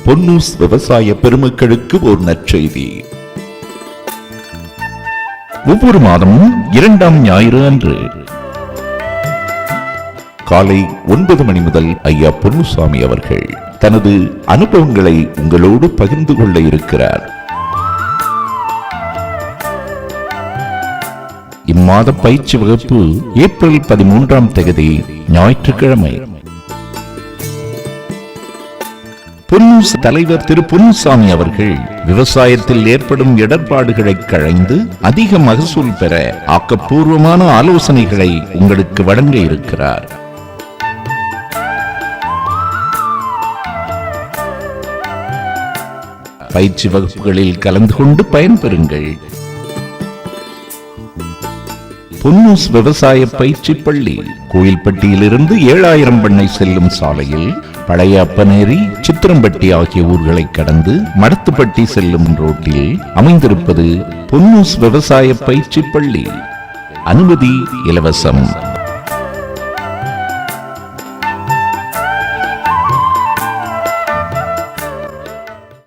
பொன்னூஸ் விவசாய பெருமக்களுக்கு ஒரு நற்செய்தி. ஒவ்வொரு மாதமும் 2ஆம் ஞாயிறு அன்று காலை 9 மணி முதல் ஐயா பொன்னுசாமி அவர்கள் தனது அனுபவங்களை உங்களோடு பகிர்ந்து கொள்ள இருக்கிறார். இம்மாத பயிற்சி வகுப்பு ஏப்ரல் 13ஆம் தேதி ஞாயிற்றுக்கிழமை. பொன்னூஸ் தலைவர் திரு பொன்னுசாமி அவர்கள் விவசாயத்தில் ஏற்படும் இடர்பாடுகளை களைந்து அதிக மகசூல் பெற ஆக்கப்பூர்வமான ஆலோசனைகளை உங்களுக்கு வழங்க இருக்கிறார். பயிற்சி வகுப்புகளில் கலந்து கொண்டு பயன்பெறுங்கள். பொன்னூஸ் விவசாய பயிற்சி பள்ளி கோயில்பட்டியிலிருந்து 7000 பண்ணை செல்லும் சாலையில் பழைய அப்பனேரி, சித்திரம்பட்டி ஆகிய ஊர்களை கடந்து மடத்துப்பட்டி செல்லும் ரோட்டில் அமைந்திருப்பது பொன்னூஸ் விவசாய பயிற்சி பள்ளி. அனுமதி இலவசம்.